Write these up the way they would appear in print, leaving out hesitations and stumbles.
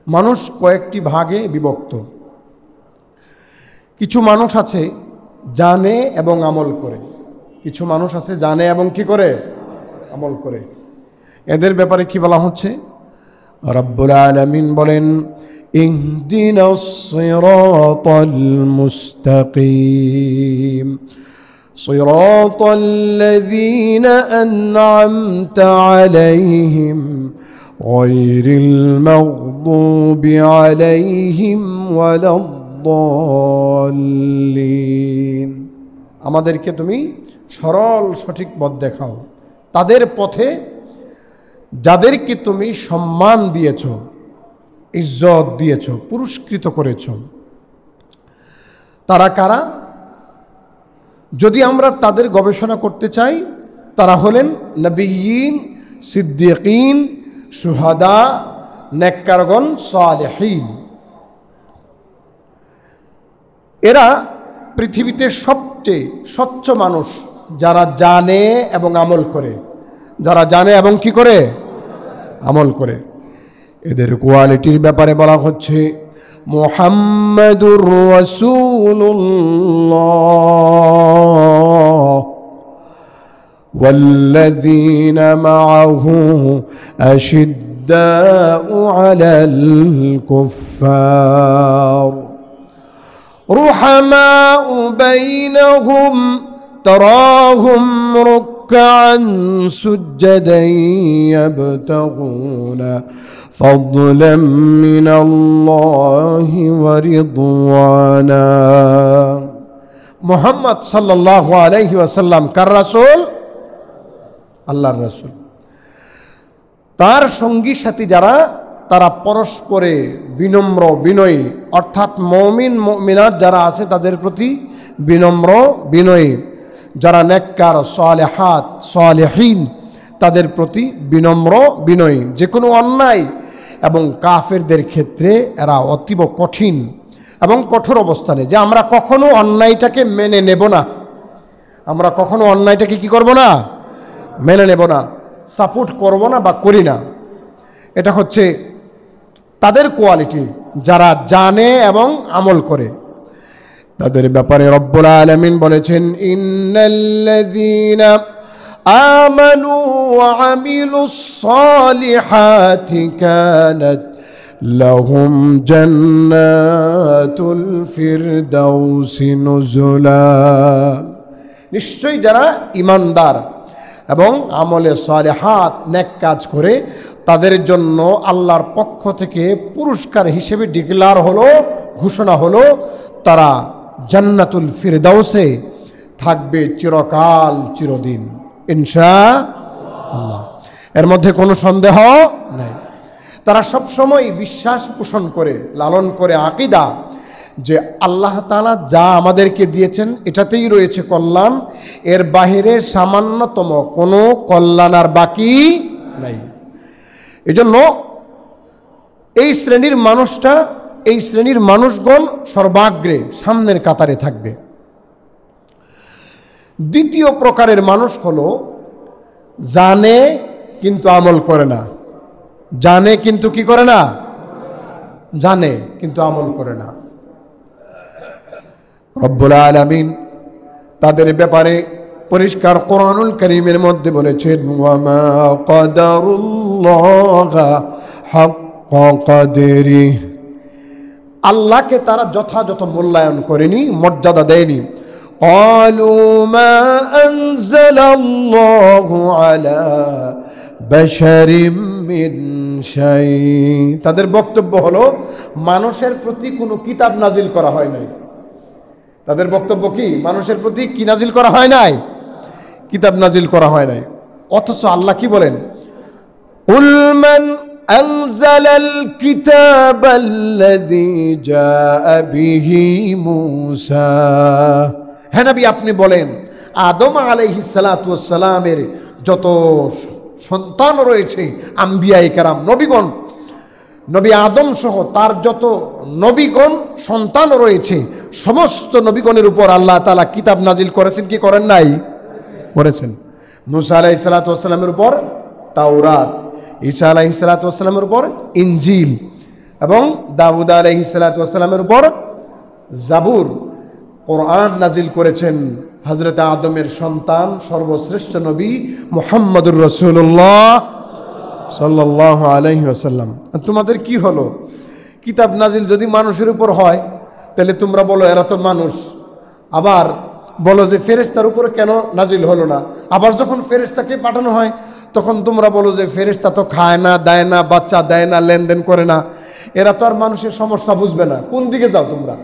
মানুষ কয়েকটি ভাগে বিভক্ত। কিছু মানুষ আছে জানে এবং আমল করে, কিছু মানুষ আছে জানে এবং কি করে, আমল করে। এদের ব্যাপারে কি বলা হচ্ছে? রব্বুল আলামিন বলেন, ইহদিনাস সিরাতাল মুস্তাকিম সিরাতাল্লাযীনা আন'আমতা আলাইহিম গায়রিল মাগদুবি আলাইহিম ওয়ালাদ-দাল্লিন। আমাদেরকে তুমি সরল সঠিক পথ দেখাও, তাদের পথে যাদেরকে তুমি সম্মান দিয়েছ, ইজ্জত দিয়েছ, পুরস্কৃত করেছ। তারা কারা? যদি আমরা তাদের গবেষণা করতে চাই, তারা হলেন নবিয়্যিন, সিদ্দিকিন, শুহাদা, নেককারগণ, সালেহিন। এরা পৃথিবীতে সবচেয়ে স্বচ্ছ মানুষ, যারা জানে এবং আমল করে, যারা জানে এবং কি করে, আমল করে। এদের কোয়ালিটির ব্যাপারে বলা হচ্ছে, মুহাম্মাদুর রাসূলুল্লাহ ওয়াল্লাযীনা মাআহু আশিদ্দাউ আলাল কুফফার রুহামাউ বাইনাহুম তারাহুম ركعا سجدا يبتغون فضلا من الله ورضوانا। মুহাম্মদ সাল্লাল্লাহু আলাইহি ওয়াসাল্লাম কার রাসূল? আল্লাহর রাসূল। তার সঙ্গী সাথী যারা, তারা পরস্পরে বিনম্র বিনয়ী, অর্থাৎ মুমিন মুমিনাত যারা আছে তাদের প্রতি বিনম্র বিনয়ী, যারা নেককার, সালেহাত, সালেহীন তাদের প্রতি বিনম্র বিনয়ী। যে কোনো অন্যায় এবং কাফেরদের ক্ষেত্রে এরা অতীব কঠিন এবং কঠোর অবস্থানে, যে আমরা কখনো অন্যায়টাকে মেনে নেব না, আমরা কখনো অন্যায়টাকে কি করব না, মেনে নেব না, সাপোর্ট করব না বা করি না। এটা হচ্ছে তাদের কোয়ালিটি, যারা জানে এবং আমল করে। তাদের ব্যাপারে রব্বুল আলামিন বলেছেন, ইন্নাল্লাযীনা আমানু ওয়া আমিলুস সালিহাতি কানাত লাহুম জান্নাতুল ফিরদাউসি নুজুলা। নিশ্চয়ই যারা ঈমানদার এবং আমলে সালেহাত, নেক কাজ করে, তাদের জন্য আল্লাহর পক্ষ থেকে পুরস্কার হিসেবে ডিক্লার হলো, ঘোষণা হলো, তারা জান্নাতুল ফিরদাউসে থাকবে চিরকাল, চিরদিন, ইনশাআল্লাহ। এর মধ্যে কোনো সন্দেহ নাই। তারা সব সময় বিশ্বাস পোষণ করে, লালন করে আকীদা, যে আল্লাহ তাআলা যা আমাদেরকে দিয়েছেন এটাতেই রয়েছে কল্যাণ, এর বাহিরে সামান্যতম কোনো কল্যাণ আর বাকি নাই। এজন্য এই শ্রেণীর মানুষটা, এই শ্রেণীর মানুষগণ সর্বাগ্রে সামনের কাতারে থাকবে। দ্বিতীয় প্রকারের মানুষ হলো জানে কিন্তু আমল করে না। জানে কিন্তু কি করে না? জানে কিন্তু আমল করে না। রব্বুল আলামিন তাদের ব্যাপারে পরিষ্কার কোরআনুল কারীমের মধ্যে বলেছেন, ওয়ামা কাদারুল্লাহ হাক্কা কদরিহি। আল্লাহকে তারা যথাযথ মূল্যায়ন করেনি, মর্যাদা দেয়নি। ক্বালু মা আনজালাল্লাহু আলা বাশারিম মিন শাই। তাদের বক্তব্য হলো মানুষের প্রতি কোনো কিতাব নাজিল করা হয় নাই। তাদের বক্তব্য কি? মানুষের প্রতি কি নাজিল করা হয় নাই? কিতাব নাজিল করা হয় নাই। অথচ আল্লাহ কি বলেন? কুল মান আনজালাল কিতাবাল্লাযী জাআ বিহি মূসা। হে নবী, আপনি বলেন, আদম আলাইহিস সালাতু ওয়াস সালামের যত সন্তান রয়েছে, আম্বিয়ায়ে কেরাম, নবীগণ, নবী আদম সহ তার যত নবীগণ সন্তান রয়েছে, সমস্ত নবীগণের উপর আল্লাহ তাআলা কিতাব নাজিল করেছেন কি করেন নাই? করেছেন। মূসা আলাইহিস সালাতু ওয়াস সালামের উপর তাওরাত, ঈসা আলাইহিস সালাতু ওয়াস সালামের উপর ইনজিল, এবং দাউদ আলাইহিস সালাতু ওয়াস সালামের উপর জাবুর, কোরআন নাজিল করেছেন হযরত আদমের সন্তান সর্বশ্রেষ্ঠ নবী মুহাম্মদুর রাসূলুল্লাহ সাল্লাল্লাহু আলাইহি ওয়াসাল্লাম। তোমাদের কি হলো? কিতাব নাজিল যদি মানুষের উপর হয় তাহলে তোমরা বলো এরা তো মানুষ, আবার বলো যে ফেরেশতার উপর কেন নাজিল হলো না, আবার যখন ফেরেশতাকে পাঠানো হয় তখন তোমরা বলো যে ফেরেশতা তো খায় না, দেয় না, বাচ্চা দেয় না, লেনদেন করে না, এরা তো আর মানুষের সমস্যা বুঝবে না। কোন দিকে যাও তোমরা?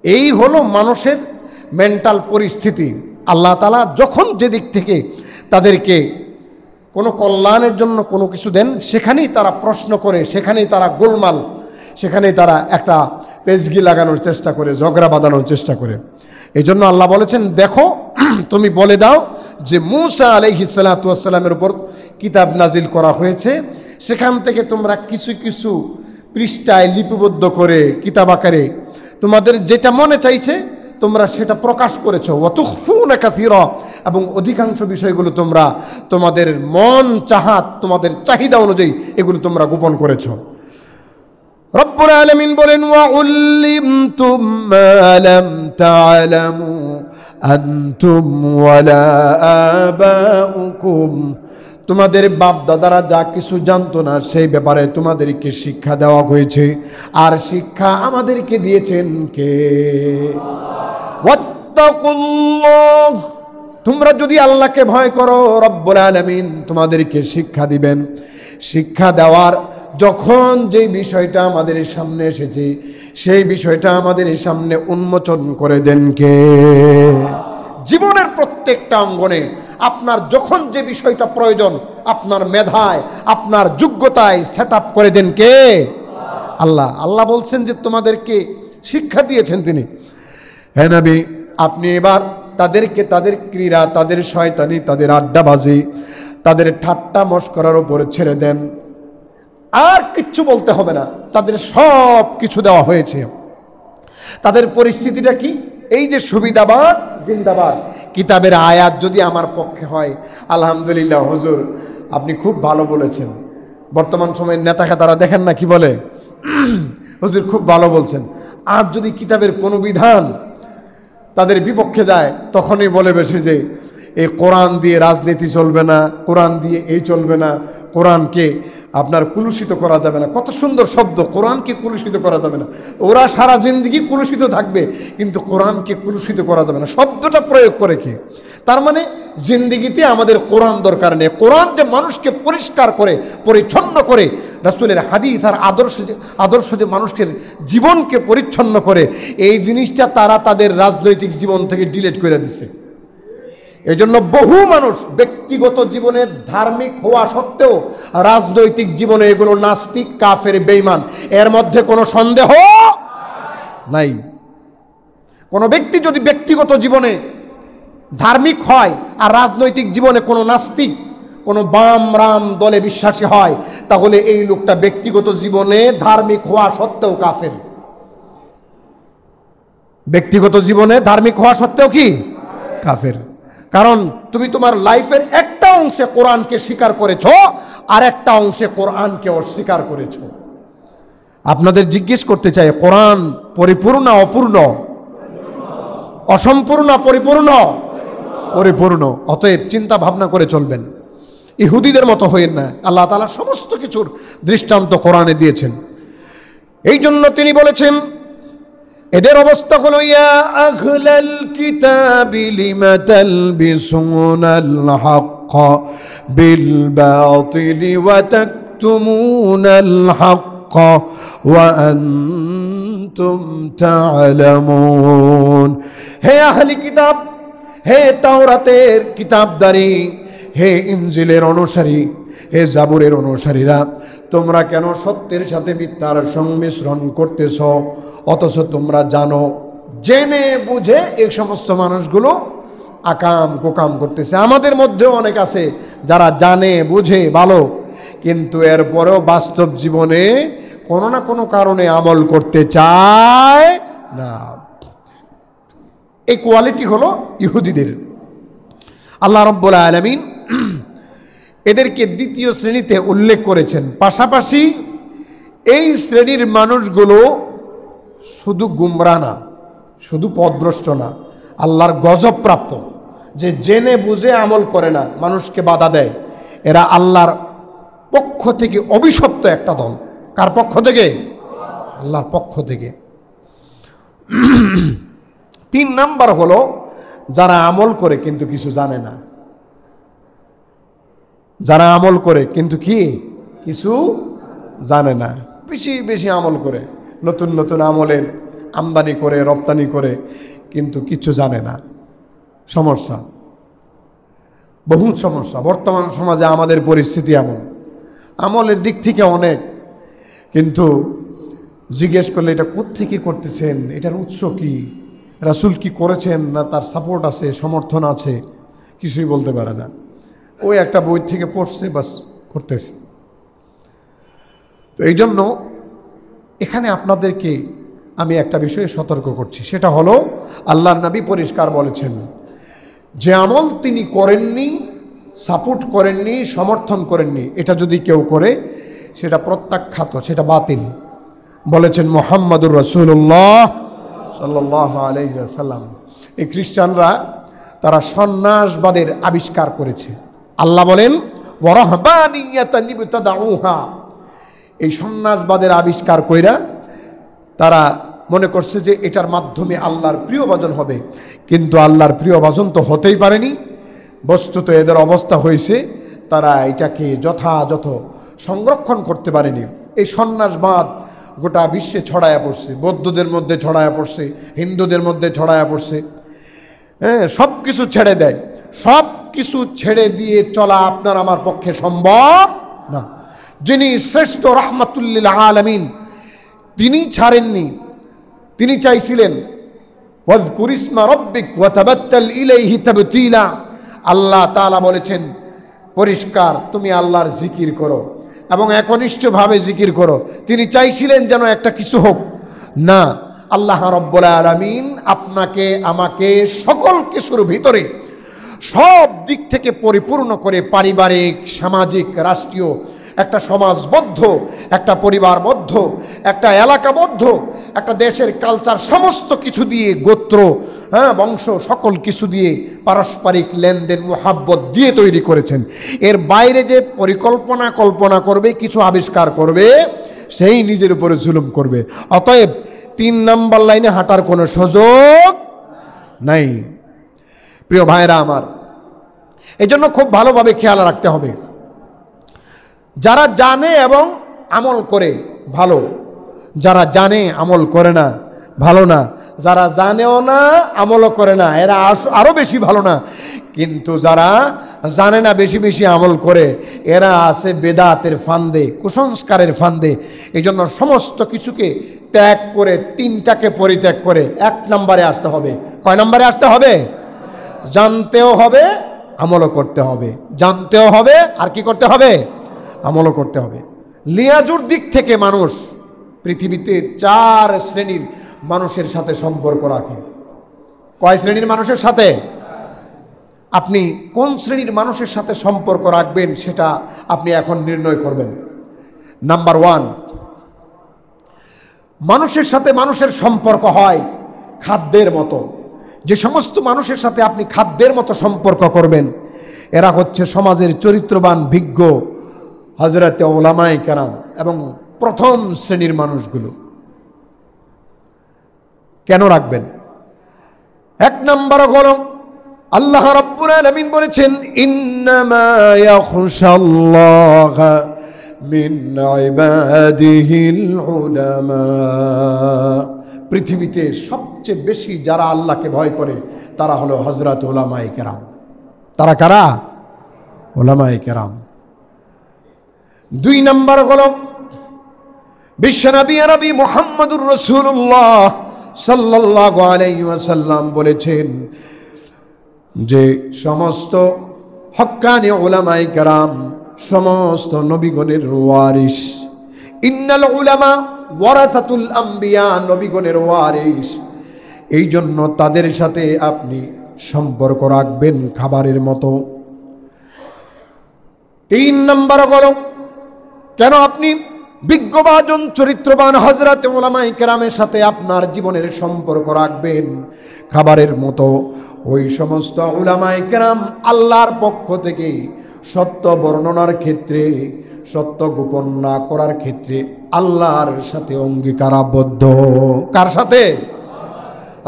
এই হলো মানুষের মেন্টাল পরিস্থিতি। আল্লাহ তাআলা যখন যেদিক থেকে তাদেরকে কোনো কল্যাণের জন্য কোনো কিছু দেন সেখানেই তারা প্রশ্ন করে, সেখানেই তারা গোলমাল, সেখানেই তারা একটা পেজগি লাগানোর চেষ্টা করে, ঝগড়া বাঁধানোর চেষ্টা করে। এই জন্য আল্লাহ বলেছেন, দেখো তুমি বলে দাও যে মূসা আলাইহিস সালাতু ওয়াস সালামের উপর কিতাব নাজিল করা হয়েছে, সেখান থেকে তোমরা কিছু কিছু পৃষ্ঠায় লিপিবদ্ধ করে কিতাব আকারে তোমাদের যেটা মনে চাইছে তোমরা সেটা প্রকাশ করেছো। ওয়াতুখফুনা কাসীরা, এবং অধিকাংশ বিষয়গুলো তোমরা তোমাদের মন চাহাত, তোমাদের চাহিদা অনুযায়ী এগুলো তোমরা গোপন করেছো। রব্বুল আলামিন বলেন, ওয়া উল্লিমতুম মা লাম তা'লামু আনতুম ওয়ালা আবাউকুম, তোমাদের বাপ দাদারা যা কিছু জানতো না সেই ব্যাপারে তোমাদেরকে শিক্ষা দেওয়া হয়েছে। আর শিক্ষা আমাদেরকে দিয়েছেন কে? ওয়াত্তাকুল্লাহ, তোমরা যদি আল্লাহকে ভয় করো রব্বুল আলামিন তোমাদেরকে শিক্ষা দিবেন। শিক্ষা দেওয়ার যখন যে বিষয়টা আমাদের সামনে এসেছে সেই বিষয়টা আমাদের সামনে উন্মোচন করে দেন কে? জীবনের প্রত্যেকটা অঙ্গনে আপনার যখন যে বিষয়টা প্রয়োজন আপনার মেধায়, আপনার যোগ্যতায় সেট আপ করে দেন কে? আল্লাহ। আল্লাহ বলছেন যে তোমাদেরকে শিক্ষা দিয়েছেন তিনি। হ্যাঁ নবী, আপনি এবার তাদেরকে তাদের ক্রীড়া, তাদের শয়তানি, তাদের আড্ডাবাজি, তাদের ঠাট্টা মশকরার উপরে ছেড়ে দেন। আর কিচ্ছু বলতে হবে না, তাদের সব কিছু দেওয়া হয়েছে। তাদের পরিস্থিতিটা কি? এই যে সুবিধাবাদ জিন্দাবাদ, কিতাবের আয়াত যদি আমার পক্ষে হয় আলহামদুলিল্লাহ হুজুর আপনি খুব ভালো বলেছেন। বর্তমান সময়ের নেতা খাতারা দেখেন না কি বলে, হুজুর খুব ভালো বলছেন। আর যদি কিতাবের কোনো বিধান তাদের বিপক্ষে যায় তখনই বলে বেশি যে এই কোরআন দিয়ে রাজনীতি চলবে না, কোরআন দিয়ে এই চলবে না, কোরআনকে আপনার কুলুষিত করা যাবে না। কত সুন্দর শব্দ, কোরআনকে কুলুষিত করা যাবে না। ওরা সারা জিন্দেগি কুলুষিত থাকবে কিন্তু কোরআনকে কুলুষিত করা যাবে না, শব্দটা প্রয়োগ করে কি? তার মানে জিন্দেগিতে আমাদের কোরআন দরকার নেই। কোরআন যে মানুষকে পরিষ্কার করে, পরিচ্ছন্ন করে, রাসূলের হাদিস আর আদর্শ যে মানুষকে জীবনকে পরিচ্ছন্ন করে, এই জিনিসটা তারা তাদের রাজনৈতিক জীবন থেকে ডিলিট করে দিচ্ছে। এই জন্য বহু মানুষ ব্যক্তিগত জীবনে ধার্মিক হওয়া সত্ত্বেও রাজনৈতিক জীবনে এগুলো নাস্তিক, কাফের, বেঈমান, এর মধ্যে কোনো সন্দেহ নাই। কোনো ব্যক্তি যদি ব্যক্তিগত জীবনে ধার্মিক হয় আর রাজনৈতিক জীবনে কোনো নাস্তিক, কোনো বাম রাম দলে বিশ্বাসী হয়, তাহলে এই লোকটা ব্যক্তিগত জীবনে ধার্মিক হওয়া সত্ত্বেও কাফের। ব্যক্তিগত জীবনে ধার্মিক হওয়া সত্ত্বেও কি কাফের? কারণ তুমি তোমার লাইফের একটা অংশে কোরআনকে স্বীকার করেছো আর একটা অংশে কোরআনকে অস্বীকার করেছো। আপনাদের জিজ্ঞেস করতে চাই, কোরআন পরিপূর্ণ অপূর্ণ? অসম্পূর্ণ পরিপূর্ণ? পরিপূর্ণ। অতএব চিন্তা ভাবনা করে চলবেন, ইহুদিদের মতো হইেন না। আল্লাহ তাআলা সমস্ত কিছুর দৃষ্টান্ত কোরআনে দিয়েছেন। এই জন্য তিনি বলেছেন এদের অবস্থা হলো, ইয়া আহলাল কিতাবি লিমা তালবিসুনাল হক বিল বাতিলি ওয়া তাকতুমুনাল হক ওয়া আনতুম তা'লামুন। হে আহলি কিতাব, হে তাওরাতের কিতাবদারি, হে ইনজিলের অনুসারী, হে জাবুরের অনুসারীরা, তোমরা কেন সত্যের সাথে মিথ্যার সংমিশ্রণ করতেছ? অথচ তোমরা জানো, জেনে বুঝে এই সমস্ত মানুষগুলো আকাম কুকাম করতেছে। আমাদের মধ্যেও অনেক আছে যারা জানে বুঝে ভালো, কিন্তু এরপরেও বাস্তব জীবনে কোনো না কোনো কারণে আমল করতে চায় না। এই কোয়ালিটি হলো ইহুদিদের। আল্লাহ রাব্বুল আলামিন এদেরকে দ্বিতীয় শ্রেণীতে উল্লেখ করেছেন। পাশাপাশি এই শ্রেণীর মানুষগুলো শুধু গুমরা না, শুধু পথভ্রষ্ট না, আল্লাহর গজব প্রাপ্ত, যে জেনে বুঝে আমল করে না, মানুষকে বাধা দেয়। এরা আল্লাহর পক্ষ থেকে অভিশপ্ত একটা দল। কার পক্ষ থেকে? আল্লাহর পক্ষ থেকে। 3 নাম্বার হলো যারা আমল করে কিন্তু কিছু জানে না। যারা আমল করে কিন্তু কি কিছু জানে না, বেশি বেশি আমল করে, নতুন নতুন আমলের আমদানি করে রপ্তানি করে, কিন্তু কিছু জানে না। সমস্যা, বহুত সমস্যা। বর্তমান সমাজে আমাদের পরিস্থিতি এমন, আমলের দিক থেকে অনেক, কিন্তু জিজ্ঞেস করলে এটা কোত্থেকে করতেছেন, এটার উৎস কি, রাসূল কি করেছেন, না তার সাপোর্ট আছে, সমর্থন আছে, কিছুই বলতে পারে না। ওই একটা বই থেকে পড়ছে, বাস করতেছে। তো এই জন্য এখানে আপনাদেরকে আমি একটা বিষয়ে সতর্ক করছি, সেটা হলো আল্লাহর নবী পরিষ্কার বলেছেন, যে আমল তিনি করেননি, সাপোর্ট করেননি, সমর্থন করেননি, এটা যদি কেউ করে সেটা প্রত্যাখ্যাত, সেটা বাতিল। বলেছেন মুহাম্মদুর রাসূলুল্লাহ সাল্লাল্লাহু আলাইহি ওয়াসাল্লাম। এই খ্রিস্টানরা তারা সন্ন্যাসবাদের আবিষ্কার করেছে। আল্লাহ বলেন ওয়ারাহবানিয়াতান ইবতাদাউহা, এই সন্ন্যাসবাদের আবিষ্কার কইরা তারা মনে করছে যে এটার মাধ্যমে আল্লাহর প্রিয়ভাজন হবে, কিন্তু আল্লাহর প্রিয়ভাজন তো হতেই পারেনি। বস্তুত এদের অবস্থা হয়েছে তারা এটাকে যথাযথ সংরক্ষণ করতে পারেনি। এই সন্ন্যাসবাদ গোটা বিশ্বে ছড়ায়া পড়ছে, বৌদ্ধদের মধ্যে ছড়ায়া পড়ছে, হিন্দুদের মধ্যে ছড়ায়া পড়ছে। হ্যাঁ, সব কিছু ছেড়ে দেয়। সব কিছু ছেড়ে দিয়ে চলা আপনার আমার পক্ষে সম্ভব না। যিনি শ্রেষ্ঠ রাহমাতুল আলামিন, তিনি ছাড়েননি। তিনি চাইছিলেন ওয়াযকুর ইসমা রাব্বিক ওয়া তাবাত্তাল ইলাইহি তাবতীলা। আল্লাহ তাআলা বলেছেন পরিষ্কার, তুমি আল্লাহর জিকির করো এবং একনিষ্ঠভাবে জিকির করো। তিনি চাইছিলেন যেন একটা কিছু হোক না, আল্লাহ রাব্বুল আলামিন আপনাকে আমাকে সকল কিছুর ভিতরে সব দিক থেকে পরিপূর্ণ করে পারিবারিক, সামাজিক, রাষ্ট্রীয়, একটা সমাজবদ্ধ, একটা পরিবারবদ্ধ, একটা এলাকাবদ্ধ, একটা দেশের কালচার, সমস্ত কিছু দিয়ে, গোত্র, বংশ, সকল কিছু দিয়ে, পারস্পরিক লেনদেন, মুহাব্বত দিয়ে তৈরি করেছেন। এর বাইরে যে পরিকল্পনা কল্পনা করবে, কিছু আবিষ্কার করবে, সেই নিজের উপরে জুলুম করবে। অতএব 3 নাম্বার লাইনে হাঁটার কোনো সুযোগ নাই। প্রিয় ভাইরা আমার, এজন্য খুব ভালোভাবে খেয়াল রাখতে হবে। যারা জানে এবং আমল করে ভালো, যারা জানে আমল করে না ভালো না, যারা জানেও না আমলও করে না এরা আরো বেশি ভালো না। কিন্তু যারা জানে না বেশি বেশি আমল করে, এরা আছে বেদাতের ফান্দে, কুসংস্কারের ফান্দে। এই জন্য সমস্ত কিছুকে ত্যাগ করে 3টাকে পরিত্যাগ করে 1 নম্বরে আসতে হবে। কয় নম্বরে আসতে হবে? জানতেও হবে, আমলও করতে হবে। জানতেও হবে, আর কি করতে হবে? আমলও করতে হবে। লিয়াজুর দিক থেকে মানুষ পৃথিবীতে 4 শ্রেণীর মানুষের সাথে সম্পর্ক রাখে। কয় শ্রেণীর মানুষের সাথে? আপনি কোন শ্রেণীর মানুষের সাথে সম্পর্ক রাখবেন সেটা আপনি এখন নির্ণয় করবেন। নাম্বার 1, মানুষের সাথে মানুষের সম্পর্ক হয় খাদ্যের মতো। যে সমস্ত মানুষের সাথে আপনি খাদ্যের মতো সম্পর্ক করবেন, এরা হচ্ছে সমাজের চরিত্রবান, বিজ্ঞ হযরতে উলামায়ে কেরাম এবং প্রথম শ্রেণীর মানুষগুলো। কেন রাখবেন? 1 নম্বর হলো আল্লাহ রাব্বুল আলামিন বলেছেন, ইন্নামা ইয়াখশাল্লাহা মিন ইবাদিহিল উলামা। পৃথিবীতে সবচেয়ে বেশি যারা আল্লাহকে ভয় করে তারা হলো হযরত উলামায়ে কেরাম। তারা কারা? উলামায়ে কেরাম। 2 নম্বর হলো বিশ্বনবী আরবি মুহাম্মদুর রাসূলুল্লাহ সাল্লাল্লাহু আলাইহি ওয়াসাল্লাম বলেছেন যে সমস্ত হক্কানি উলামায়ে কেরাম সমস্ত নবীগণের ওয়ারিস। ইন্নাল উলামা ওয়ারাসাতুল আম্বিয়া, নবীগণের ওয়ারিস। এই জন্য তাদের সাথে আপনি সম্পর্ক রাখবেন খাবারের মতো। 3 নম্বর হলো কেন আপনি বিজ্ঞভাজন চরিত্রবান হযরত উলামায়ে কেরামের সাথে আপনার জীবনের সম্পর্ক রাখবেন খাবারের মতো। ওই সমস্ত উলামায়ে কেরাম আল্লাহর পক্ষ থেকে সত্য বর্ণনার ক্ষেত্রে, সত্য গোপন না করার ক্ষেত্রে আল্লাহর সাথে অঙ্গীকারাবদ্ধ। কার সাথে?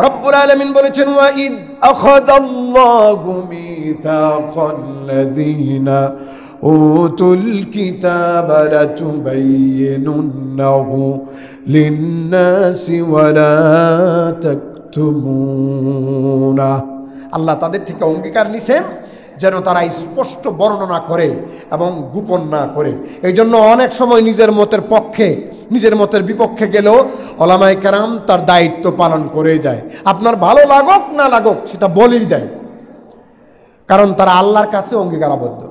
রব্বুল আলামিন বলেছেন, ওয়া ইদ আখাযাল্লাহু মিসাকাল্লাযীনা উতুল কিতাবা লাতুবাইয়িনুন্নাহু লিন-নাসি ওয়া লা তাকতুমুনা। আল্লাহ তাদের থেকে অঙ্গীকার নিছেন যেন তারা স্পষ্ট বর্ণনা করে এবং গোপন না করে। এই জন্য অনেক সময় নিজের মতের পক্ষে, নিজের মতের বিপক্ষে গেলেও উলামায়ে কেরাম তার দায়িত্ব পালন করে যায়। আপনার ভালো লাগুক না লাগুক সেটা বলেই দেয়, কারণ তারা আল্লাহর কাছে অঙ্গীকারাবদ্ধ।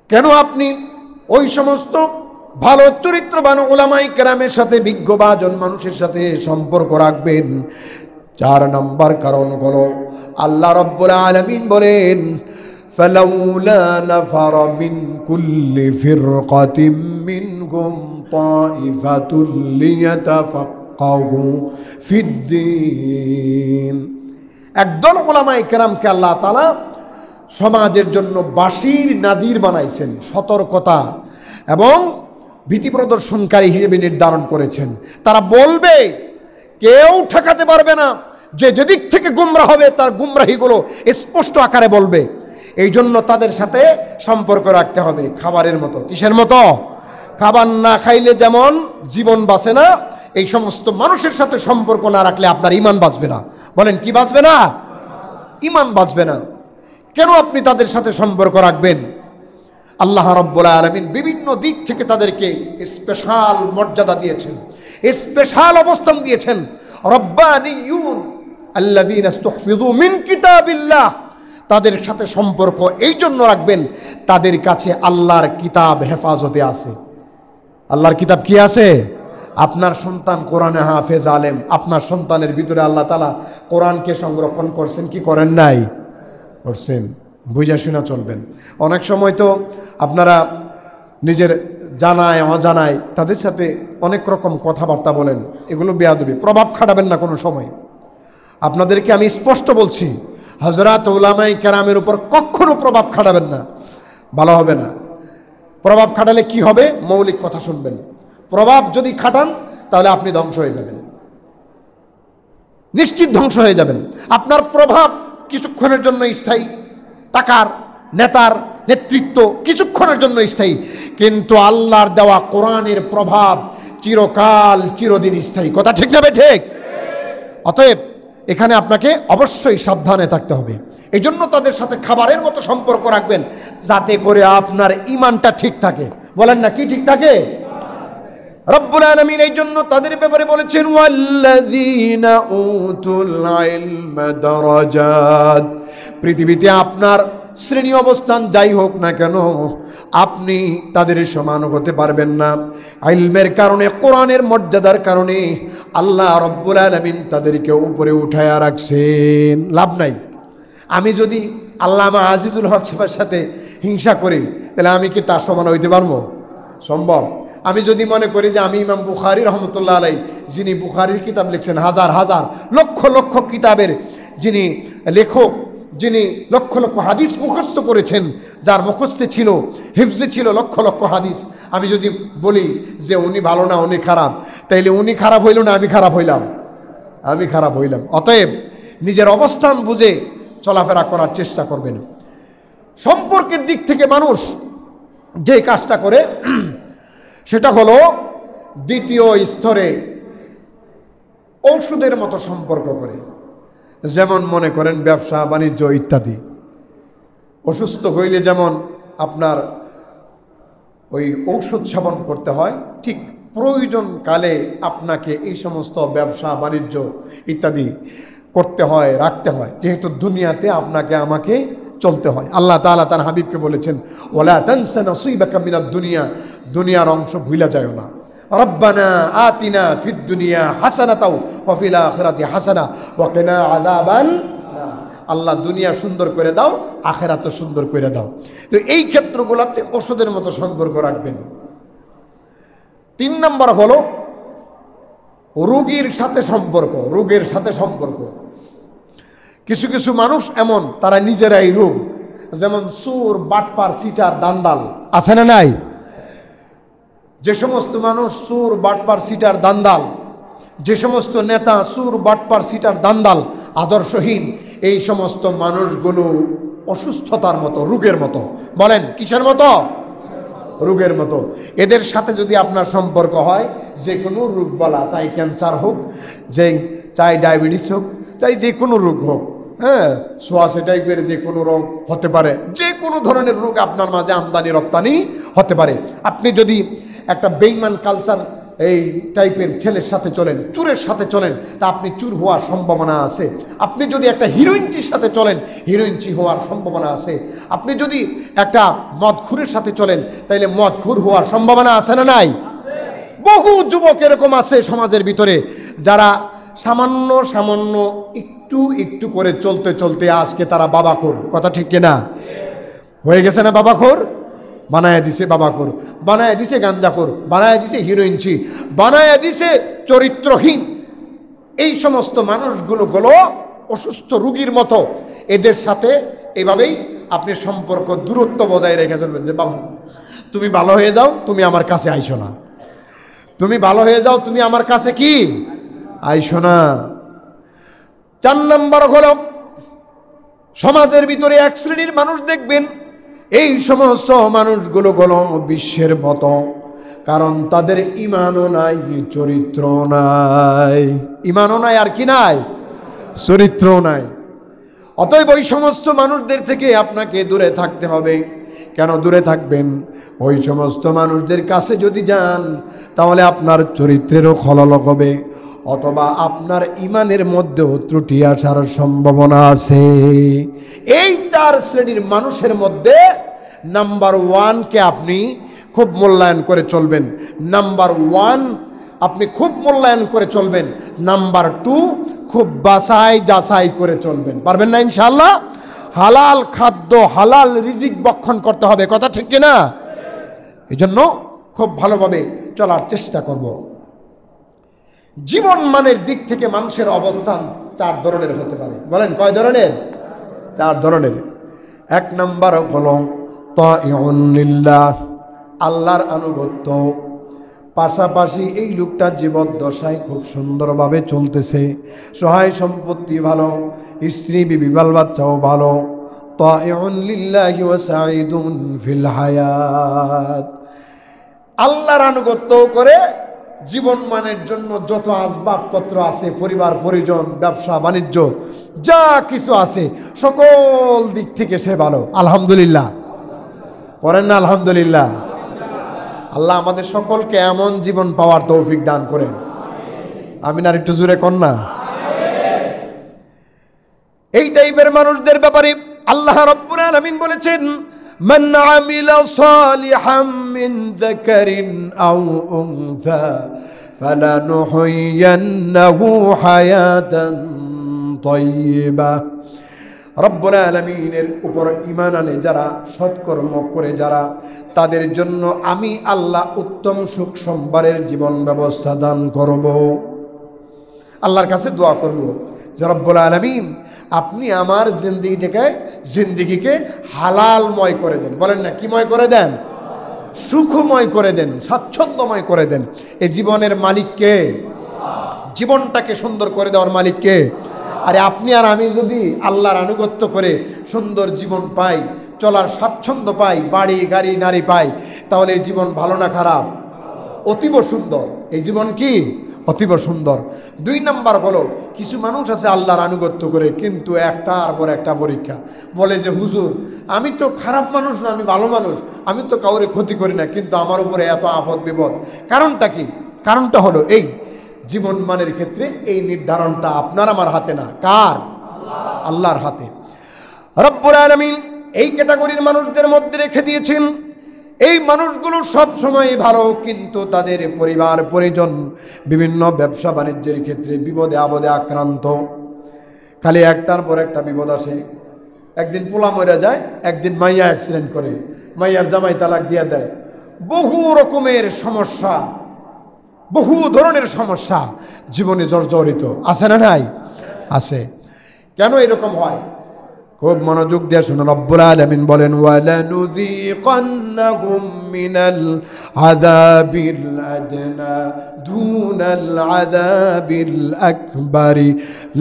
কেন আপনি ওই সমস্ত ভালো চরিত্রবান উলামায়ে কেরামের সাথে, বিজ্ঞভাজন মানুষের সাথে সম্পর্ক রাখবেন? 4 নম্বর কারণ হলো আল্লাহ রাব্বুল আলামিন বলেন, ফালাউলা নাফারা মিন কুল্লি ফিরকাতিন মিনহুম তাইফাতুল লিয়াতাফাক্কাহু ফিদ্দীন। একদল উলামায়ে কেরামকে আল্লাহ তাআলা সমাজের জন্য বাশির নাদির বানাইছেন, সতর্কতা এবং ভীতি প্রদর্শনকারী হিসেবে নির্ধারণ করেছেন। তারা বলবে, কেউ ঠেকাতে পারবে না, যে যেদিক থেকে গুমরাহ হবে তার গুমরাহিগুলো স্পষ্ট আকারে বলবে। এই জন্য তাদের সাথে সম্পর্ক রাখতে হবে খাবারের মতো। কিসের মতো? খাবার না খাইলে যেমন জীবন বাঁচে না, এই সমস্ত মানুষের সাথে সম্পর্ক না রাখলে আপনার ঈমান বাঁচবে না। বলেন কি বাঁচবে না? ঈমান বাঁচবে না। কেন আপনি তাদের সাথে সম্পর্ক রাখবেন? আল্লাহ রাব্বুল আলামিন বিভিন্ন দিক থেকে তাদেরকে স্পেশাল মর্যাদা দিয়েছেন, স্পেশাল অবস্থান দিয়েছেন। রব্বানিয়ুন আল্লাযীনা ইসতুহফিযু মিন কিতাবিল্লাহ, তাদের সাথে সম্পর্ক এই জন্য রাখবেন, তাদের কাছে আল্লাহর কিতাব হেফাজতে আছে। আল্লাহর কিতাব কি আছে? আপনার সন্তান কোরআনে হাফেজ আলেম, আপনার সন্তানের ভিতরে আল্লাহ তাআলা কোরআনকে সংরক্ষণ করছেন কি করেন নাই? করছেন। বুঝা শুনা চলবেন। অনেক সময় তো আপনারা নিজের জানায় অজানায় তাদের সাথে অনেক রকম কথাবার্তা বলেন, এগুলো বেয়াদবি। প্রভাব খাটাবেন না কোনো সময়। আপনাদেরকে আমি স্পষ্ট বলছি, হযরত উলামায়ে কেরামের উপর কখনো প্রভাব খাটাবেন না, ভালো হবে না। প্রভাব খাটালে কি হবে? মৌলিক কথা শুনবেন। প্রভাব যদি খাটান তাহলে আপনি ধ্বংস হয়ে যাবেন, নিশ্চিত ধ্বংস হয়ে যাবেন। আপনার প্রভাব কিছুক্ষণের জন্য স্থায়ী, টাকার, নেতার নেতৃত্ব কিছুক্ষণের জন্য স্থায়ী, কিন্তু আল্লাহর দেওয়া কোরআনের প্রভাব চিরকাল চিরদিন স্থায়ী। কথা ঠিক না ঠিক? অতএব এখানে আপনাকে অবশ্যই সাবধানে থাকতে হবে। এই জন্য তাদের সাথে খাবারের মতো সম্পর্ক রাখবেন, যাতে করে আপনার ঈমানটা ঠিক থাকে। বলেন না, কি ঠিক থাকে? রব্বুল আলামিন এই জন্য তাদের ব্যাপারে বলেছেন, ওয়াল্লাযীনা উতুল ইলমা দারাজাত। পৃথিবীতে আপনার শ্রেণী অবস্থান যাই হোক না কেন, আপনি তাদের সমান হতে পারবেন না। ইলমের কারণে, কোরআনের মর্যাদার কারণে আল্লাহ রব্বুল আলামিন তাদেরকে উপরে উঠায়া রাখছেন। লাভ নাই। আমি যদি আল্লামা আজিজুল হক সাহেবের সাথে হিংসা করি, তাহলে আমি কি তার সমান হইতে পারবো? সম্ভব? আমি যদি মনে করি যে আমি ইমাম বুখারী রহমতুল্লাহ আলাইহি, যিনি বুখারীর কিতাব লিখছেন, হাজার হাজার লক্ষ লক্ষ কিতাবের যিনি লেখক, যিনি লক্ষ লক্ষ হাদিস মুখস্থ করেছেন, যার মুখস্থে ছিল, হিফজে ছিল লক্ষ লক্ষ হাদিস, আমি যদি বলি যে উনি ভালো না, উনি খারাপ, তাইলে উনি খারাপ হইল না আমি খারাপ হইলাম? আমি খারাপ হইলাম। অতএব নিজের অবস্থান বুঝে চলাফেরা করার চেষ্টা করবেন। সম্পর্কের দিক থেকে মানুষ যে কাজটা করে সেটা হলো দ্বিতীয় স্তরে ঔষধের মতো সম্পর্ক করে। যেমন মনে করেন ব্যবসা বাণিজ্য ইত্যাদি। অসুস্থ হইলে যেমন আপনার ওই ঔষধ সেবন করতে হয়, ঠিক প্রয়োজনকালে আপনাকে এই সমস্ত ব্যবসা বাণিজ্য ইত্যাদি করতে হয়, রাখতে হয়, যেহেতু দুনিয়াতে আপনাকে আমাকে চলতে হয়। আল্লাহ তাআলা তার হাবিবকে বলেছেন, ওয়ালা তানসা নাসীবাকা মিনাদ দুনিয়া, দুনিয়ার অংশ ভুলে যাও না। রব্বানা আতিনা ফিদ দুনিয়া হাসানাতাও ওয়া ফিল আখিরাতি হাসানা ওয়া কিনা আযাবান নার। আল্লাহ দুনিয়া সুন্দর করে দাও, আখিরাতও সুন্দর করে দাও। তো এই ক্ষেত্রগুলোতে ওষুধের মতো সম্পর্ক রাখবেন। তিন নম্বর হলো রোগীর সাথে সম্পর্ক, রোগের সাথে সম্পর্ক। কিছু কিছু মানুষ এমন, তারা নিজেরাই রোগ, যেমন চোর, বাটপার, সিটার, দান্দাল আছে না নাই? যে সমস্ত মানুষ চোর, বাটপার, সিটার, দান্দাল, যে সমস্ত নেতা চোর, বাটপার, সিটার, দান্দাল, আদর্শহীন, এই সমস্ত মানুষগুলো অসুস্থতার মতো, রোগের মতো। বলেন কিসের মতো? রোগের মতো। এদের সাথে যদি আপনার সম্পর্ক হয়, যে কোনো রোগ বলা, চাই ক্যান্সার হোক, চাই ডায়াবেটিস হোক, চাই যে কোনো রোগ হোক, হ্যাঁ, সোয়াশে টাইপের যে কোনো রোগ হতে পারে, যে কোনো ধরনের রোগ আপনার মাঝে আমদানি রপ্তানি হতে পারে। আপনি যদি একটা বেঈমান কালচার এই টাইপের ছেলের সাথে চলেন, চুরের সাথে চলেন, তা আপনি চুর হওয়ার সম্ভাবনা আছে। আপনি যদি একটা হিরোইনচির সাথে চলেন, হিরোইনচি হওয়ার সম্ভাবনা আছে। আপনি যদি একটা মদখুরের সাথে চলেন, তাইলে মদখুর হওয়ার সম্ভাবনা আছে না নাই? বহু যুবক এরকম আছে সমাজের ভিতরে, যারা সামান্য সামান্য একটু একটু করে চলতে চলতে আজকে তারা বাবাখোর। কথা ঠিক কিনা? হয়ে গেছে না বাবাখোর? বানায় দিছে বাবাখোর, বানায় দিছে গাঞ্জাখোর, বানায় দিছে হিরোইনচি, বানায় দিছে চরিত্রহীন। এই সমস্ত মানুষগুলো হলো অসুস্থ রোগীর মতো। এদের সাথে এভাবেই আপনি সম্পর্ক, দূরত্ব বজায় রেখে চলবেন, যে বাবা তুমি ভালো হয়ে যাও, তুমি আমার কাছে আইসো না, তুমি ভালো হয়ে যাও, তুমি আমার কাছে কি আইসো না। 4 নম্বর হলো, সমাজের ভিতরে এক শ্রেণীর মানুষ দেখবেন, এই সমস্ত মানুষগুলো হলো বিশ্বের মতো, কারণ তাদের ইমানও নাই, চরিত্র নাই। ইমানও নাই, আর কি নাই? চরিত্র নাই। অতএব ওই সমস্ত মানুষদের থেকে আপনাকে দূরে থাকতে হবে। কেন দূরে থাকবেন? ওই সমস্ত মানুষদের কাছে যদি যান, তাহলে আপনার চরিত্রেরও খলল হবে, অথবা আপনার ইমানের মধ্যেও ত্রুটি আসার সম্ভাবনা আছে। এই 4 শ্রেণীর মানুষের মধ্যে নাম্বার 1 কে আপনি খুব মূল্যায়ন করে চলবেন। নাম্বার 1 আপনি খুব মূল্যায়ন করে চলবেন। নাম্বার 2 খুব বাছাই যাচাই করে চলবেন। পারবেন না ইনশাআল্লাহ? হালাল খাদ্য, হালাল রিজিক ভক্ষণ করতে হবে। কথা ঠিক কিনা? এই জন্য খুব ভালোভাবে চলার চেষ্টা করব। জীবন মানের দিক থেকে মানুষের অবস্থান 4 ধরনের হতে পারে। বলেন কয় ধরনের? 4 ধরনের। 1 নম্বর হলো তাইউন লিল্লাহ, আল্লাহর আনুগত্য। পাশাপাশি এই লোকটা জীবদ্দশায় খুব সুন্দরভাবে চলতেছে, সহায় সম্পত্তি ভালো, স্ত্রী বিবি বাল বাচ্চাও ভালো। তাইউন লিল্লাহি ওয়া সাঈদুন ফিল হায়াত, আল্লাহর আনুগত্য করে জীবন মানের জন্য যত আসবাবপত্র আছে, পরিবার পরিজন, ব্যবসা বাণিজ্য যা কিছু আছে, সকল দিক থেকে সে ভালো। আলহামদুলিল্লাহ পড়েন না আলহামদুলিল্লাহ। আল্লাহ আমাদের সকলকে এমন জীবন পাওয়ার তৌফিক দান করেন। আমিন। আর একটু জোরে কর না। এই টাইপের মানুষদের ব্যাপারে আল্লাহ রাব্বুল আলামিন বলেছেন, মান আমিলা সালিহাম মিন যাকারিন আও উনসা ফালানুহয়িয়ান্নাহু হায়াতান তাইয়্যিবা। রব্বুল আলামিনের উপর ঈমান আনে যারা, সৎকর্ম করে যারা, তাদের জন্য আমি আল্লাহ উত্তম সুখ সম্ভারের জীবন ব্যবস্থা দান করব। আল্লাহর কাছে দোয়া করব যে রব্বুল আলামিন আপনি আমার জিন্দিগিকে হালালময় করে দেন। বলেন না, কিময় করে দেন? সুখময় করে দেন, স্বাচ্ছন্দ্যময় করে দেন। এই জীবনের মালিককে, জীবনটাকে সুন্দর করে দেওয়ার মালিককে। আরে আপনি আর আমি যদি আল্লাহর আনুগত্য করে সুন্দর জীবন পাই, চলার স্বাচ্ছন্দ্য পাই, বাড়ি গাড়ি নারী পাই, তাহলে এই জীবন ভালো না খারাপ? অতীব সুন্দর। এই জীবন কি? অতীব সুন্দর। 2 নাম্বার হলো, কিছু মানুষ আছে আল্লাহর আনুগত্য করে, কিন্তু একটার পর একটা পরীক্ষা। বলে যে হুজুর আমি তো খারাপ মানুষ না, আমি ভালো মানুষ, আমি তো কাউরে ক্ষতি করি না, কিন্তু আমার উপরে এত আফত বিপদ। কারণটা কি? কারণটা হলো এই, জীবন মানের ক্ষেত্রে এই নির্ধারণটা আপনার আমার হাতে না। কার? আল্লাহর হাতে। রব্বুল আলামিন এই ক্যাটাগরির মানুষদের মধ্যে রেখে দিয়েছেন, এই মানুষগুলো সব সময় ভালো, কিন্তু তাদের পরিবার পরিজন বিভিন্ন ব্যবসা বাণিজ্যের ক্ষেত্রে বিপদে আপদে আক্রান্ত। খালি একটার পর একটা বিপদ আসে। একদিন পোলা মরে যায়, একদিন মাইয়া অ্যাক্সিডেন্ট করে, মাইয়ার জামাই তালাক দিয়ে দেয়, বহু রকমের সমস্যা। বহু ধরনের সমস্যা জীবনে জর্জরিত, আছে না নাই? আছে। কেন এরকম হয়? খুব মনোযোগ দিয়ে শুনুন। রব্বুল আলামিন বলেন, ওয়ালানুযীকান্নাহুম মিনাল আযাবিল আদনা দুনাল আযাবিল আকবারি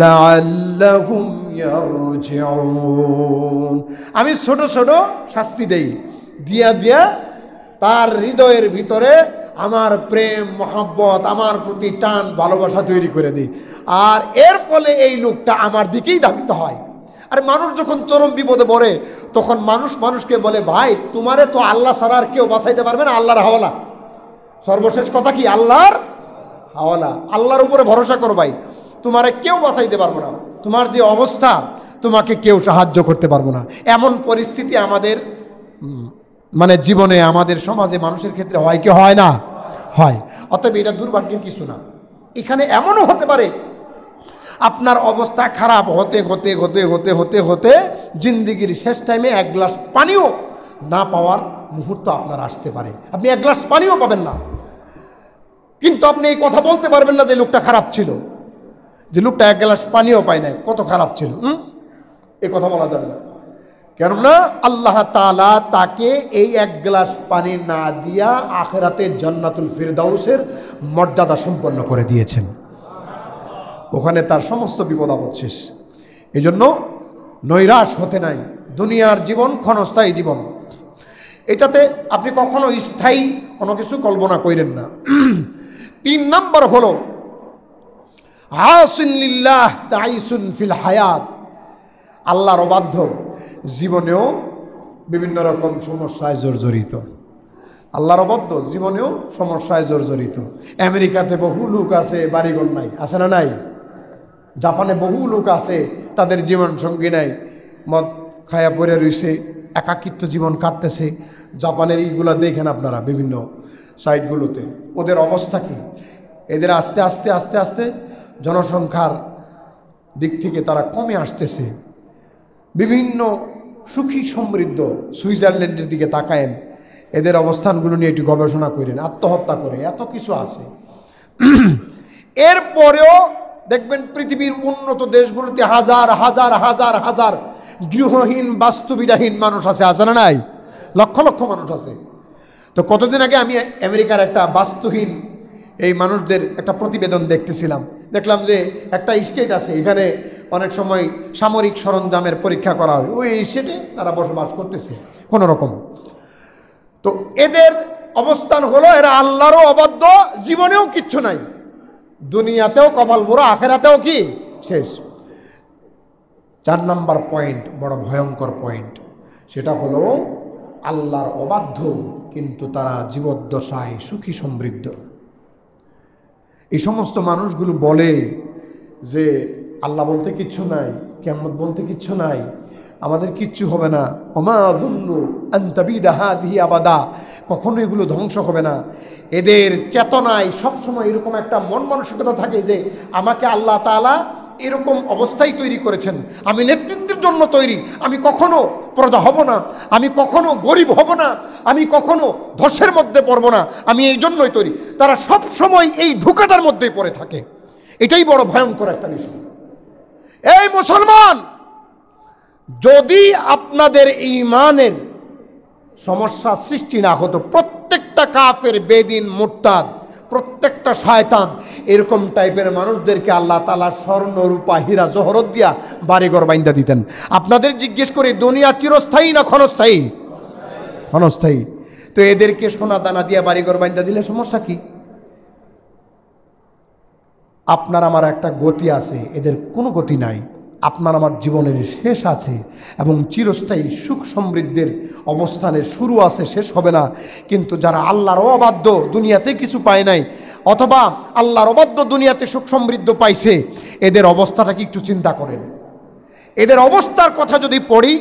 লাআল্লাহুম ইয়ারজিউন। আমি ছোট ছোট শাস্তি দেই, দিয়া দিয়া তার হৃদয়ের ভিতরে আমার প্রেম মহব্বত, আমার প্রতি টান ভালোবাসা তৈরি করে দিই, আর এর ফলে এই লোকটা আমার দিকেই ধাবিত হয়। আর মানুষ যখন চরম বিপদে পড়ে তখন মানুষ মানুষকে বলে, ভাই তোমারে তো আল্লাহ ছাড়া আর কেউ বাঁচাইতে পারবে না, আল্লাহর হাওয়ালা। সর্বশেষ কথা কি? আল্লাহর হাওয়ালা। আল্লাহর উপরে ভরসা করো ভাই, তোমারে কেউ বাঁচাইতে পারবো না, তোমার যে অবস্থা তোমাকে কেউ সাহায্য করতে পারবো না। এমন পরিস্থিতি আমাদের মানে জীবনে, আমাদের সমাজে মানুষের ক্ষেত্রে হয় কি হয় না? হয়। অতএব এটা দুর্ভাগ্যের কিছু না। এখানে এমনও হতে পারে আপনার অবস্থা খারাপ হতে হতে হতে হতে হতে হতে জিন্দিগির শেষ টাইমে এক গ্লাস পানিও না পাওয়ার মুহূর্ত আপনার আসতে পারে। আপনি এক গ্লাস পানিও পাবেন না, কিন্তু আপনি এই কথা বলতে পারবেন না যে লোকটা খারাপ ছিল, যে লোকটা এক গ্লাস পানিও পায় নাই, কত খারাপ ছিল। এই কথা বলা যাবে না, কেননা আল্লাহ তাআলা তাকে এই এক গ্লাস পানি না দিয়া আখিরাতে জান্নাতুল ফিরদাউসের মর্যাদা সম্পন্ন করে দিয়েছেন। ওখানে তার সমস্ত বিপদ আপদ শেষ। এই জন্য নৈরাশ হতে নাই। দুনিয়ার জীবন ক্ষণস্থায়ী জীবন, এটাতে আপনি কখনো স্থায়ী কোনো কিছু কল্পনা করেন না। 3 নম্বর হলো আসিন লিল্লাহ তাইসুন ফিল হায়াত। আল্লাহর অবাধ্য জীবনেও বিভিন্ন রকম সমস্যায় জর্জরিত। আল্লাহর অবাধ্য জীবনেও সমস্যায় জর্জরিত। আমেরিকাতে বহু লোক আছে বাড়িঘর নাই, আছে না নাই? জাপানে বহু লোক আছে তাদের জীবন সঙ্গী নাই, মদ খায়া পড়ে রয়েছে, একাকিত্ব জীবন কাটতেছে। জাপানের এইগুলো দেখেন আপনারা বিভিন্ন সাইটগুলোতে, ওদের অবস্থা কি? এদের আস্তে আস্তে আস্তে আস্তে জনসংখ্যার দিক থেকে তারা কমে আসতেছে। বিভিন্ন সুখী সমৃদ্ধ সুইজারল্যান্ডের দিকে তাকায়েন, এদের অবস্থানগুলো নিয়ে একটু গবেষণা করেন, আত্মহত্যা করে, এত কিছু আছে। এরপরেও দেখবেন পৃথিবীর উন্নত দেশগুলোতে হাজার হাজার হাজার হাজার গৃহহীন বাস্তুবিদাহীন মানুষ আছে, আছে না নাই? লক্ষ লক্ষ মানুষ আছে। তো কতদিন আগে আমি আমেরিকার একটা বাস্তুহীন এই মানুষদের একটা প্রতিবেদন দেখতেছিলাম। দেখলাম যে একটা স্টেট আছে, এখানে অনেক সময় সামরিক সরঞ্জামের পরীক্ষা করা হয়, ওই স্টেটে তারা বসবাস করতেছে কোনো রকম। তো এদের অবস্থান হলো এরা আল্লাহরও অবাধ্য, জীবনেও কিচ্ছু নাই, দুনিয়াতেও কপাল পোড়া, আখেরাতেও কি শেষ। 4 নম্বর পয়েন্ট, বড় ভয়ঙ্কর পয়েন্ট, সেটা হলো আল্লাহর অবাধ্য কিন্তু তারা জীবদ্দশায় সুখী সমৃদ্ধ। এই সমস্ত মানুষগুলো বলে যে আল্লাহ বলতে কিচ্ছু নাই, কিয়ামত বলতে কিচ্ছু নাই, আমাদের কিচ্ছু হবে না, ওমা যুন্নু আন তাবিদা হাযিহি আবাদা, কখনো এগুলো ধ্বংস হবে না। এদের চেতনায় সবসময় এরকম একটা মন মানসিকতা থাকে যে আমাকে আল্লাহ তাআলা এরকম অবস্থাই তৈরি করেছেন, আমি নেতৃত্বের জন্য তৈরি, আমি কখনো প্রজা হব না, আমি কখনো গরিব হব না, আমি কখনো ধসের মধ্যে পড়ব না, আমি এই জন্যই তৈরি। তারা সব সময় এই ধোঁকাটার মধ্যেই পড়ে থাকে। এটাই বড় ভয়ঙ্কর একটা বিষয়। এই মুসলমান, যদি আপনাদের ঈমানের সমস্যা সৃষ্টি না হতো, প্রত্যেকটা কাফের, বেদিন, মুরতাদ, প্রত্যেকটা শয়তান এরকম টাইপের মানুষদেরকে আল্লাহ তাআলা স্বর্ণ রূপা হীরা জহরত দিয়া বাড়িঘর বাইন্দা দিতেন। আপনাদের জিজ্ঞেস করি, দুনিয়া চিরস্থায়ী না ক্ষণস্থায়ী? ক্ষণস্থায়ী। তো এদেরকে সোনা দানা দিয়া বাড়িঘর বাইন্দা দিলে সমস্যা কি? আপনার আমার একটা গতি আছে, এদের কোনো গতি নাই। আপনার আমার জীবনের শেষ আছে এবং চিরস্থায়ী সুখ সমৃদ্ধের অবস্থানের শুরু আছে, শেষ হবে না। কিন্তু যারা আল্লাহর অবাধ্য, দুনিয়াতে কিছু পায় নাই, অথবা আল্লাহর অবাধ্য দুনিয়াতে সুখ সমৃদ্ধ পাইছে, এদের অবস্থাটা কি একটু চিন্তা করেন। এদের অবস্থার কথা যদি পড়ি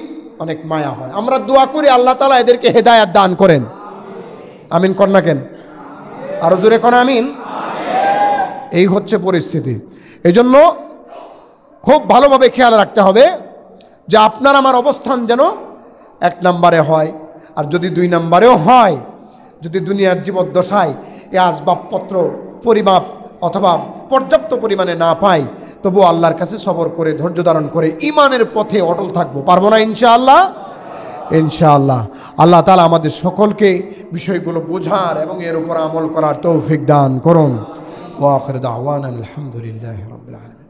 অনেক মায়া হয়। আমরা দোয়া করি আল্লাহ তাআলা এদেরকে হেদায়েত দান করেন। আমিন কর না কেন? আরো জোরে কোন আমিন। এই হচ্ছে পরিস্থিতি। এই জন্য খুব ভালোভাবে খেয়াল রাখতে হবে যে আপনার আমার অবস্থান যেন 1 নম্বরে হয়, আর যদি 2 নম্বরেও হয়, যদি দুনিয়ার জীবদ্দশায় এ আসবাবপত্র পরিমাপ অথবা পর্যাপ্ত পরিমাণে না পাই, তবু আল্লাহর কাছে সবর করে ধৈর্য ধারণ করে ঈমানের পথে অটল থাকবো। পারবো না ইনশাআল্লাহ? ইনশাআল্লাহ। আল্লাহ তাআলা আমাদের সকলকে বিষয়গুলো বোঝার এবং এর উপর আমল করার তৌফিক দান করুন। ওয়া আখিরু দাওয়ানা আলহামদুলিল্লাহি রাব্বিল আলামিন।